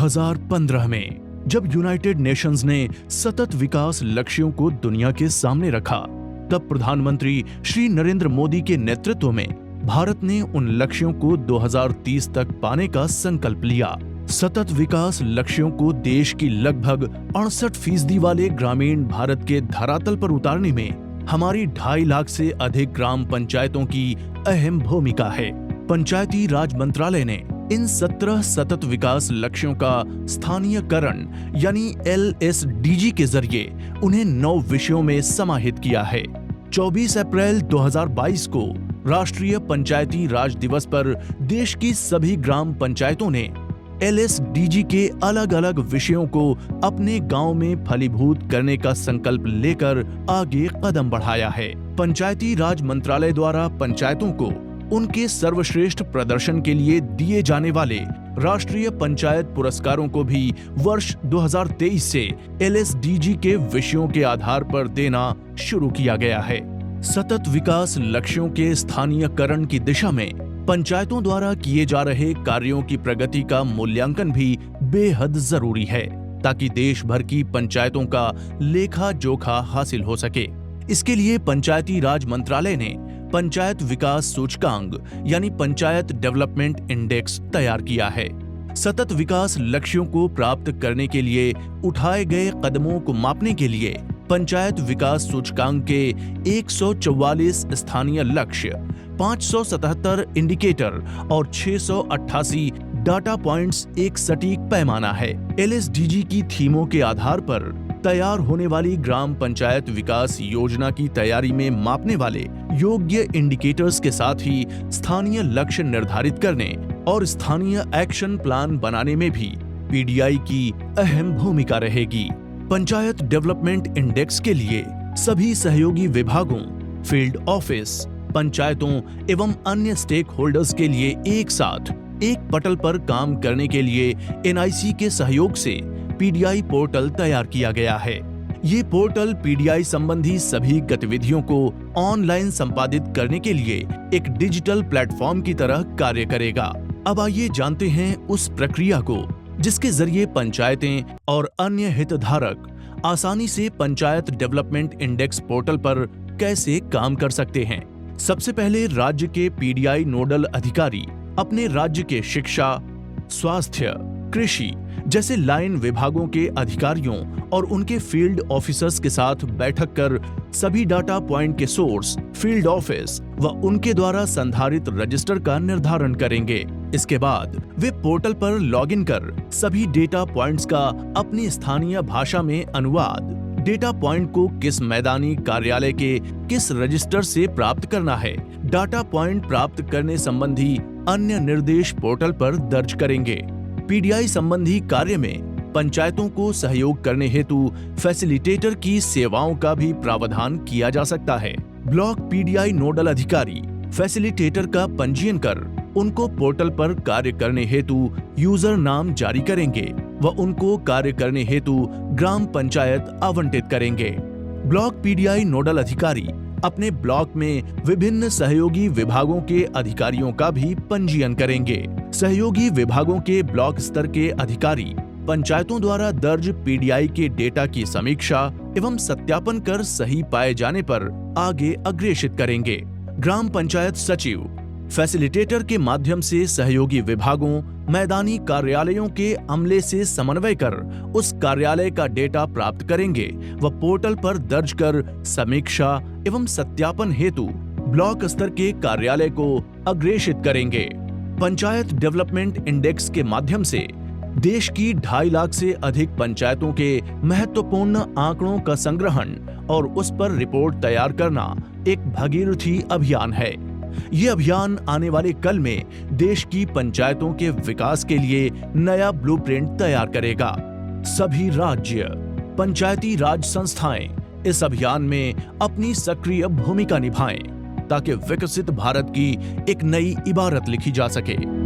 2015 में जब United Nations ने सतत विकास लक्ष्यों को दुनिया के सामने रखा, तब प्रधानमंत्री श्री नरेंद्र मोदी के नेतृत्व में भारत ने उन लक्ष्यों को 2030 तक पाने का संकल्प लिया। सतत विकास लक्ष्यों को देश की लगभग 68% वाले ग्रामीण भारत के धरातल पर उतारने में हमारी 2.5 लाख से अधिक ग्राम पंचायतों की अहम भूमिका है। पंचायती राज मंत्रालय ने इन 17 सतत विकास लक्ष्यों का स्थानीयकरण यानी LSDG के जरिए उन्हें 9 विषयों में समाहित किया है। 24 अप्रैल 2022 को राष्ट्रीय पंचायती राज दिवस पर देश की सभी ग्राम पंचायतों ने LSDG के अलग-अलग विषयों को अपने गांव में फलीभूत करने का संकल्प लेकर आगे कदम बढ़ाया है। पंचायती राज मंत्रालय द्वारा पंचायतों को उनके सर्वश्रेष्ठ प्रदर्शन के लिए दिए जाने वाले राष्ट्रीय पंचायत पुरस्कारों को भी वर्ष 2023 से LSDG के विषयों के आधार पर देना शुरू किया गया है। सतत विकास लक्ष्यों के स्थानीयकरण की दिशा में पंचायतों द्वारा किए जा रहे कार्यों की प्रगति का मूल्यांकन भी बेहद जरूरी है, ताकि देश भर की पंचायतों का लेखा जोखा हासिल हो सके। इसके लिए पंचायती राज मंत्रालय ने पंचायत विकास सूचकांक यानी पंचायत डेवलपमेंट इंडेक्स तैयार किया है। सतत विकास लक्ष्यों को प्राप्त करने के लिए उठाए गए कदमों को मापने के लिए पंचायत विकास सूचकांक के 144 स्थानीय लक्ष्य, 577 इंडिकेटर और 688 डाटा पॉइंट्स एक सटीक पैमाना है। LSDG की थीमों के आधार पर तैयार होने वाली ग्राम पंचायत विकास योजना की तैयारी में मापने वाले योग्य इंडिकेटर्स के साथ ही स्थानीय लक्ष्य निर्धारित करने और स्थानीय एक्शन प्लान बनाने में भी PDI की अहम भूमिका रहेगी। पंचायत डेवलपमेंट इंडेक्स के लिए सभी सहयोगी विभागों, फील्ड ऑफिस, पंचायतों एवं अन्य स्टेक होल्डर्स के लिए एक साथ एक पटल पर काम करने के लिए NIC के सहयोग से PDI पोर्टल तैयार किया गया है। ये पोर्टल PDI संबंधी सभी गतिविधियों को ऑनलाइन संपादित करने के लिए एक डिजिटल प्लेटफॉर्म की तरह कार्य करेगा। अब आइए जानते हैं उस प्रक्रिया को जिसके जरिए पंचायतें और अन्य हितधारक आसानी से पंचायत डेवलपमेंट इंडेक्स पोर्टल पर कैसे काम कर सकते हैं। सबसे पहले राज्य के PDI नोडल अधिकारी अपने राज्य के शिक्षा, स्वास्थ्य, कृषि जैसे लाइन विभागों के अधिकारियों और उनके फील्ड ऑफिसर्स के साथ बैठक कर सभी डाटा पॉइंट के सोर्स, फील्ड ऑफिस व उनके द्वारा संधारित रजिस्टर का निर्धारण करेंगे। इसके बाद वे पोर्टल पर लॉगिन कर सभी डेटा पॉइंट्स का अपनी स्थानीय भाषा में अनुवाद, डेटा पॉइंट को किस मैदानी कार्यालय के किस रजिस्टर से प्राप्त करना है, डाटा पॉइंट प्राप्त करने संबंधी अन्य निर्देश पोर्टल पर दर्ज करेंगे। PDI संबंधी कार्य में पंचायतों को सहयोग करने हेतु फैसिलिटेटर की सेवाओं का भी प्रावधान किया जा सकता है। ब्लॉक PDI नोडल अधिकारी फैसिलिटेटर का पंजीयन कर उनको पोर्टल पर कार्य करने हेतु यूजर नाम जारी करेंगे व उनको कार्य करने हेतु ग्राम पंचायत आवंटित करेंगे। ब्लॉक PDI नोडल अधिकारी अपने ब्लॉक में विभिन्न सहयोगी विभागों के अधिकारियों का भी पंजीयन करेंगे। सहयोगी विभागों के ब्लॉक स्तर के अधिकारी पंचायतों द्वारा दर्ज PDI के डेटा की समीक्षा एवं सत्यापन कर सही पाए जाने पर आगे अग्रेषित करेंगे। ग्राम पंचायत सचिव फैसिलिटेटर के माध्यम से सहयोगी विभागों, मैदानी कार्यालयों के अमले से समन्वय कर उस कार्यालय का डेटा प्राप्त करेंगे व पोर्टल पर दर्ज कर समीक्षा एवं सत्यापन हेतु ब्लॉक स्तर के कार्यालय को अग्रेषित करेंगे। पंचायत डेवलपमेंट इंडेक्स के माध्यम से देश की 2.5 लाख से अधिक पंचायतों के महत्वपूर्ण आंकड़ों का संग्रहण और उस पर रिपोर्ट तैयार करना एक भगीरथी अभियान है। ये अभियान आने वाले कल में देश की पंचायतों के विकास के लिए नया ब्लूप्रिंट तैयार करेगा। सभी राज्य पंचायती राज संस्थाएं इस अभियान में अपनी सक्रिय भूमिका निभाएं ताकि विकसित भारत की एक नई इबारत लिखी जा सके।